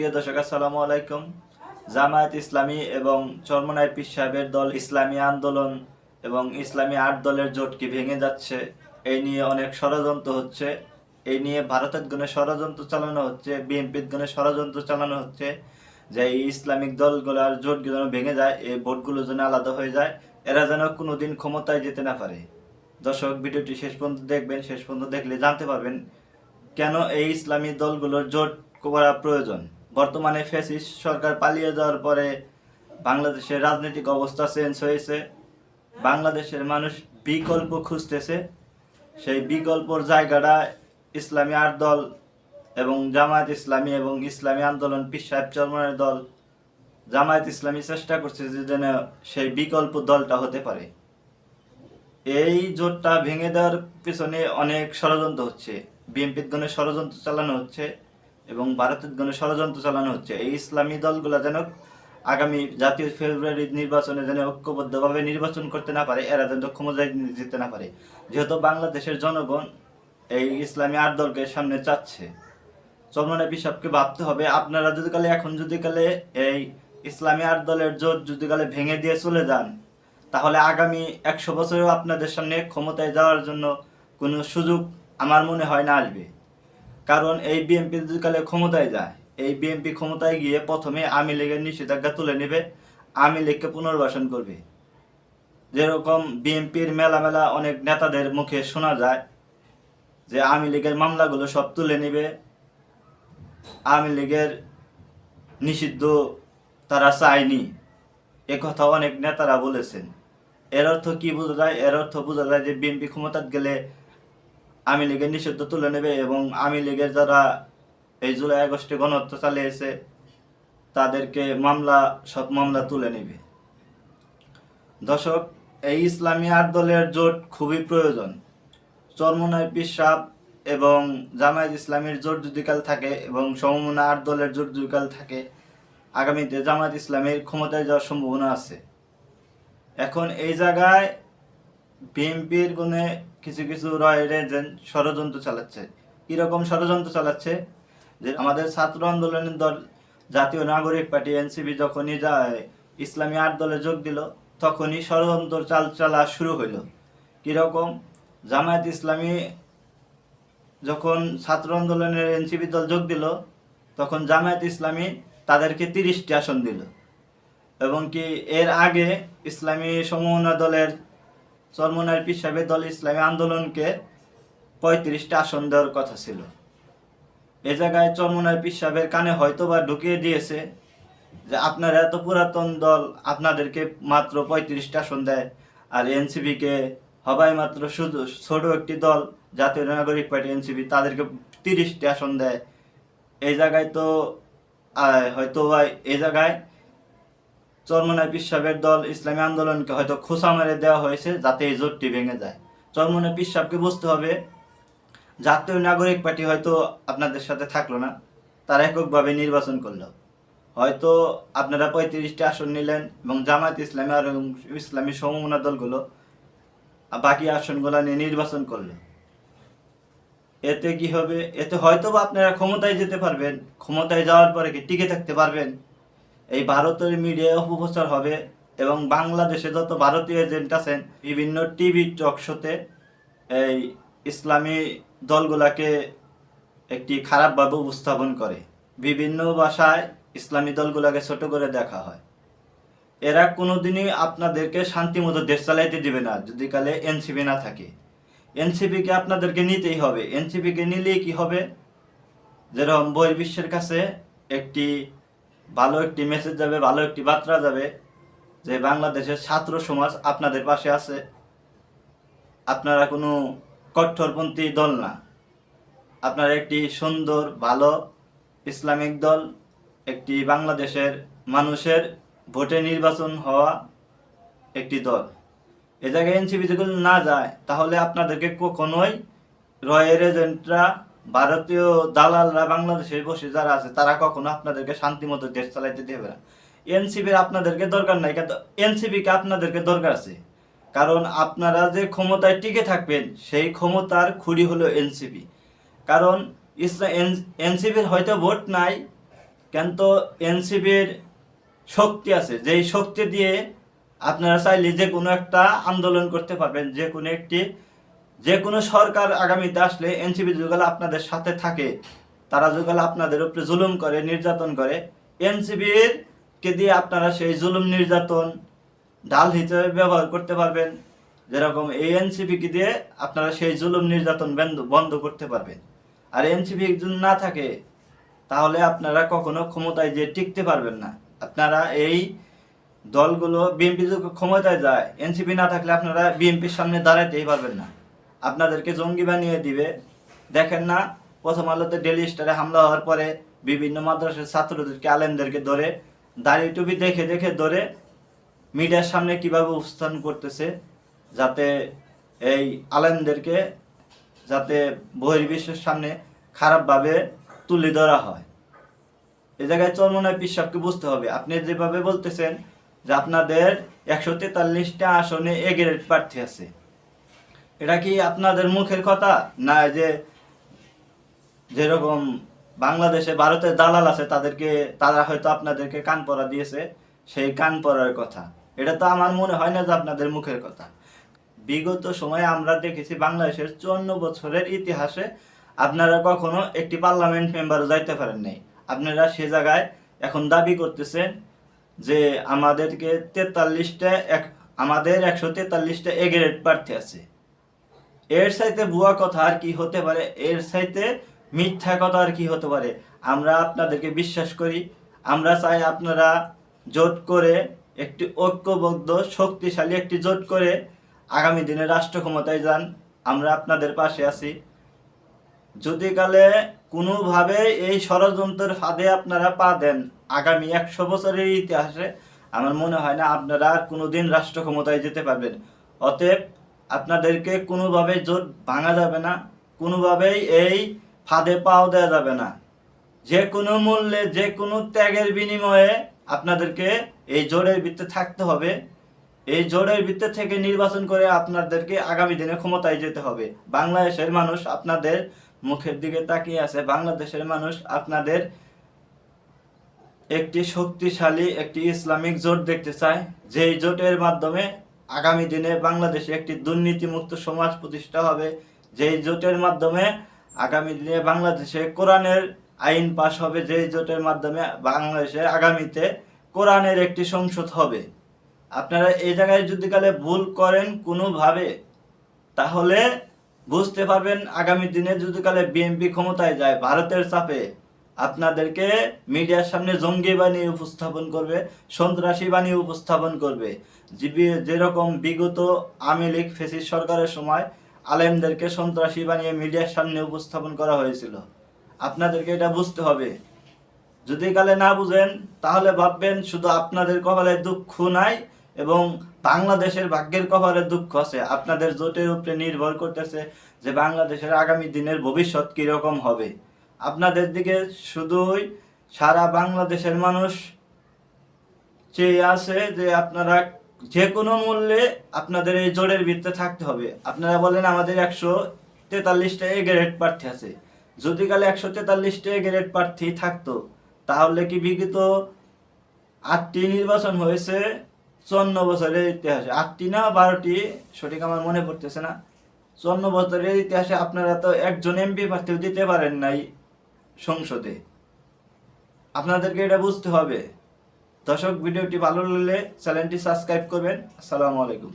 প্রিয় দর্শক, আসসালামু আলাইকুম। জামায়াত ইসলামী এবং চরমনাই পীর সাহেবের দল ইসলামী আন্দোলন এবং ইসলামী ৮ দলের জোট কি ভেঙে যাচ্ছে, এই নিয়ে অনেক ষড়যন্ত্র হচ্ছে। এই নিয়ে ভারতের গণে ষড়যন্ত্র চালানো হচ্ছে, বিএনপির গণে ষড়যন্ত্র চালানো হচ্ছে যে এই ইসলামিক দলগুলোর জোট যেন ভেঙে যায়, এই ভোটগুলো যেন আলাদা হয়ে যায়, এরা যেন কোনোদিন ক্ষমতায় যেতে না পারে। দর্শক, ভিডিওটি শেষ পর্যন্ত দেখবেন। শেষ পর্যন্ত দেখলে জানতে পারবেন কেন এই ইসলামী দলগুলোর জোট করা প্রয়োজন। বর্তমানে ফ্যাসিস্ট সরকার পালিয়ে যাওয়ার পরে বাংলাদেশের রাজনৈতিক অবস্থা চেঞ্জ হয়েছে। বাংলাদেশের মানুষ বিকল্প খুঁজতেছে। সেই বিকল্পর জায়গাটা ইসলামী ৮ দল এবং জামায়াত ইসলামী এবং ইসলামী আন্দোলন পীর সাহেব চরমনাই দল, জামায়াত ইসলামী চেষ্টা করছে যে যেন সেই বিকল্প দলটা হতে পারে। এই জোটটা ভেঙে দেওয়ার পিছনে অনেক ষড়যন্ত্র হচ্ছে। বিএনপির গণে ষড়যন্ত্র চালানো হচ্ছে এবং ভারতের গণে ষড়যন্ত্র চালানো হচ্ছে। এই ইসলামী দলগুলো যেন আগামী জাতীয় ফেব্রুয়ারি নির্বাচনে যেন ঐক্যবদ্ধভাবে নির্বাচন করতে না পারে, এরা যেন ক্ষমতায় যেতে না পারে। যেহেতু বাংলাদেশের জনগণ এই ইসলামী ৮ দলকে সামনে চাচ্ছে, চরমনাই পীর সাহেবকে ভাবতে হবে, আপনারা যদি কালে এখন যদি কালে এই ইসলামী ৮ দলের জোট যদি কালে ভেঙে দিয়ে চলে যান, তাহলে আগামী ১০০ বছরেও আপনাদের সামনে ক্ষমতায় যাওয়ার জন্য কোনো সুযোগ আমার মনে হয় না আসবে। কারণ এই বিএনপি যদি কালে ক্ষমতায় যায়, এই বিএনপি ক্ষমতায় গিয়ে প্রথমে আওয়ামী লীগের নিষেধাজ্ঞা তুলে নেবে, আওয়ামী লীগকে পুনর্বাসন করবে। যেরকম বিএনপির মেলা মেলা অনেক নেতাদের মুখে শোনা যায় যে আওয়ামী লীগের মামলাগুলো সব তুলে নেবে, আওয়ামী লীগের নিষিদ্ধ তারা চায়নি, একথা অনেক নেতারা বলেছেন। এর অর্থ কি বোঝা যায়? এর অর্থ বোঝা যায় যে বিএনপি ক্ষমতায় গেলে আওয়ামী লীগের নিষিদ্ধ তুলে নেবে এবং আওয়ামী লীগের যারা এই জুলাই আগস্টে গণহত্যা চালিয়েছে তাদেরকে সব মামলা তুলে নেবে। দর্শক, এই ইসলামী ৮ দলের জোট খুবই প্রয়োজন। চরমনাই পীর সাহেব এবং জামায়াত ইসলামীর জোট যদি কাল থাকে এবং সমমনা ৮ দলের জোট যদি কাল থাকে, আগামীতে জামায়াত ইসলামীর ক্ষমতায় যাওয়ার সম্ভাবনা আছে। এখন এই জায়গায় বিএনপির গুণে কিছু কিছু রয়ের এজেন্ট ষড়যন্ত্র চালাচ্ছে। কিরকম ষড়যন্ত্র চালাচ্ছে? যে আমাদের ছাত্র আন্দোলনের দল জাতীয় নাগরিক পার্টি এনসিপি যখনই যায় ইসলামী ৮ দলে যোগ দিল, তখনই ষড়যন্ত্র চালা শুরু হইল। কিরকম? জামায়াত ইসলামী যখন ছাত্র আন্দোলনের এনসিপি দল যোগ দিল, তখন জামায়াত ইসলামী তাদেরকে 30টি আসন দিল এবং কি এর আগে ইসলামী সমমনা দলের চরমনাই পীর সাহেবের দল ইসলামী আন্দোলনকে 35টা আসন দেওয়ার কথা ছিল। এ জায়গায় চরমনাই পীর সাহেবের কানে হয়তো বা ঢুকিয়ে দিয়েছে যে আপনারা এত পুরাতন দল, আপনাদেরকে মাত্র 35টা আসন দেয়, আর এনসিপিকে হবাই মাত্র শুধু ছোট একটি দল জাতীয় নাগরিক পার্টি এনসিপি, তাদেরকে 30টি আসন দেয়। এই জায়গায় তো হয়তো এই জায়গায় চরমনাই পীর সাহেবের দল ইসলামী আন্দোলনকে হয়তো খোঁচা মেরে দেওয়া হয়েছে যাতে এই জোটটি ভেঙে যায়। চরমনাই পীর সাহেবকে বুঝতে হবে, জাতীয় নাগরিক পার্টি হয়তো আপনাদের সাথে থাকলো না, তারা এককভাবে নির্বাচন করলো। হয়তো আপনারা 35টি আসন নিলেন এবং জামায়াত ইসলামী আর ইসলামী সমমনা দলগুলো বাকি আসনগুলো নিয়ে নির্বাচন করলো। এতে কি হবে? এতে হয়তো বা আপনারা ক্ষমতায় যেতে পারবেন। ক্ষমতায় যাওয়ার পরে কি টিকে থাকতে পারবেন? এই ভারতের মিডিয়ায় অপপ্রচার হবে এবং বাংলাদেশে যত ভারতীয় এজেন্ট আছেন বিভিন্ন টিভি টক শোতে এই ইসলামী দলগুলাকে একটি খারাপভাবে উপস্থাপন করে। বিভিন্ন ভাষায় ইসলামী দলগুলাকে ছোট করে দেখা হয়। এরা কোনোদিনই আপনাদেরকে শান্তিমতো দেশ চালাইতে দিবে না যদি কালে এনসিপি না থাকে। এনসিপিকে আপনাদেরকে নিতেই হবে। এনসিপিকে নিলেই কি হবে? যেরকম বহির্বিশ্বের কাছে ভালো একটি মেসেজ যাবে, ভালো একটি বার্তা যাবে যে বাংলাদেশের ছাত্র সমাজ আপনাদের পাশে আছে, আপনারা কোনো কট্টরপন্থী দল না, আপনারা একটি সুন্দর ভালো ইসলামিক দল, একটি বাংলাদেশের মানুষের ভোটে নির্বাচন হওয়া একটি দল। এ জায়গায় এনসিপি যদি না যায়, তাহলে আপনাদেরকে কখনোই রয়ের এজেন্টরা, ভারতীয় দালালরা বাংলাদেশে বসে যারা আছে, তারা কখনো আপনাদেরকে শান্তিমতো দেশ চালাইতে দেবে না। এনসিপির আপনাদেরকে দরকার নাই, কিন্তু এনসিপিকে আপনাদেরকে দরকার আছে। কারণ আপনারা যে ক্ষমতায় টিকে থাকবেন, সেই ক্ষমতার খুঁড়ি হলো এনসিপি। কারণ এনসিপির হয়তো ভোট নাই, কিন্তু এনসিপির শক্তি আছে, যেই শক্তি দিয়ে আপনারা চাইলে যে কোনো একটা আন্দোলন করতে পারবেন। যে কোনো সরকার আগামীতে আসলে এনসিপি যুগল আপনাদের সাথে থাকে, তারা যুগল আপনাদের উপরে জুলুম করে, নির্যাতন করে, এনসিপির কে দিয়ে আপনারা সেই জুলুম নির্যাতন ঢাল হিসেবে ব্যবহার করতে পারবেন। যেরকম এই এনসিপি কে দিয়ে আপনারা সেই জুলুম নির্যাতন বন্ধ করতে পারবেন। আর এনসিপি যদি না থাকে তাহলে আপনারা কখনো ক্ষমতায় যে টিকতে পারবেন না। আপনারা এই দলগুলো, বিএনপি যদি ক্ষমতায় যায়, এনসিপি না থাকলে আপনারা বিএনপির সামনে দাঁড়াতেই পারবেন না, আপনাদেরকে জঙ্গি বানিয়ে দিবে। দেখেন না, প্রথম আলোতে ডেইলি স্টারে হামলা হওয়ার পরে বিভিন্ন মাদ্রাসার ছাত্রদেরকে, আলেমদেরকে ধরে দাড়ি টুপি দেখে দেখে ধরে মিডিয়ার সামনে কিভাবে উপস্থাপন করতেছে, যাতে এই আলেমদেরকে যাতে বহির্বিশ্বের সামনে খারাপভাবে তুলে ধরা হয়। এই জায়গায় চরমোনাই পীর সাহেবকে বুঝতে হবে, আপনি যেভাবে বলতেছেন যে আপনাদের 143টা আসনে এ গ্রেড প্রার্থী আছে, এটা কি আপনাদের মুখের কথা না? যে যেরকম বাংলাদেশে ভারতের দালাল আছে, তারা হয়তো আপনাদেরকে কান পরা দিয়েছে, সেই কান পরার কথা। এটা তো আমার মনে হয় না যে আপনাদের মুখের কথা। বিগত সময়ে আমরা দেখেছি বাংলাদেশের 54 বছরের ইতিহাসে আপনারা কখনো একটি পার্লামেন্ট মেম্বারও যাইতে পারেন নাই। আপনারা সে জায়গায় এখন দাবি করতেছেন যে আমাদের 143টা এ গ্রেড প্রার্থী আছে। এর চাইতে ভুয়া কথা আর কি হতে পারে? এর চাইতে মিথ্যা কথা আর কি হতে পারে? আমরা আপনাদেরকে বিশ্বাস করি, আমরা চাই আপনারা জোট করে একটি ঐক্যবদ্ধ শক্তিশালী একটি জোট করে আগামী দিনে রাষ্ট্র ক্ষমতায় যান। আমরা আপনাদের পাশে আছি। যদি কালে কোনোভাবে এই ষড়যন্ত্রের ফাঁদে আপনারা পা দেন, আগামী 100 বছরের ইতিহাসে আমার মনে হয় না আপনারা আর কোনোদিন রাষ্ট্র ক্ষমতায় যেতে পারবেন। অতএব আপনাদেরকে কোনোভাবে জোট ভাঙা যাবে না, কোনোভাবেই এই ফাঁদে পাও দেওয়া যাবে না। যে কোনো মূল্যে, যে কোনো ত্যাগের বিনিময়ে আপনাদেরকে এই জোটের ভিতরে থাকতে হবে। এই জোটের ভিতর থেকে নির্বাচন করে আপনাদেরকে আগামী দিনে ক্ষমতায় যেতে হবে। বাংলাদেশের মানুষ আপনাদের মুখের দিকে তাকিয়ে আছে। বাংলাদেশের মানুষ আপনাদের একটি শক্তিশালী একটি ইসলামিক জোট দেখতে চায়, যেই জোটের মাধ্যমে আগামী দিনে বাংলাদেশে একটি দুর্নীতিমুক্ত সমাজ প্রতিষ্ঠা হবে, যেই জোটের মাধ্যমে আগামী দিনে বাংলাদেশে কোরআনের আইন পাশ হবে, যেই জোটের মাধ্যমে বাংলাদেশে আগামীতে কোরআনের একটি সংসদ হবে। আপনারা এই জায়গায় যদি কালে ভুল করেন কোনোভাবে, তাহলে বুঝতে পারবেন আগামী দিনে যদি কালে বিএনপি ক্ষমতায় যায়, ভারতের চাপে আপনাদেরকে মিডিয়ার সামনে জঙ্গি বানিয়ে উপস্থাপন করবে, সন্ত্রাসী বানিয়ে উপস্থাপন করবে। যেরকম বিগত আওয়ামী লীগ ফ্যাসিস্ট সরকারের সময় আলেমদেরকে সন্ত্রাসী বানিয়ে মিডিয়ার সামনে উপস্থাপন করা হয়েছিল। আপনাদেরকে এটা বুঝতে হবে। যদি কালে না বুঝেন তাহলে ভাববেন শুধু আপনাদের কপালে দুঃখ নাই এবং বাংলাদেশের ভাগ্যের কপালে দুঃখ আছে। আপনাদের জোটের উপরে নির্ভর করতেছে যে বাংলাদেশের আগামী দিনের ভবিষ্যৎ কিরকম হবে। আপনাদের দিকে শুধুই সারা বাংলাদেশের মানুষ চেয়ে আছে যে আপনারা যে কোনো মূল্যে আপনাদের এই জোটের ভিতরে থাকতে হবে। আপনারা বলেন আমাদের 143টা এ গ্রেড প্রার্থী আছে। যদি কালে 143টা এ গ্রেড প্রার্থী থাকতো তাহলে কি বিগত 8টি নির্বাচন হয়েছে 54 বছরের ইতিহাসে, 8টি না 12টি সঠিক আমার মনে পড়তেছে না, 54 বছরের ইতিহাসে আপনারা তো একজন এমপি প্রার্থীও দিতে পারেন নাই সংসদে। আপনাদেরকে এটা বুঝতে হবে। দর্শক, ভিডিওটি ভালো লাগলে চ্যানেলটি সাবস্ক্রাইব করবেন। আসসালামু আলাইকুম।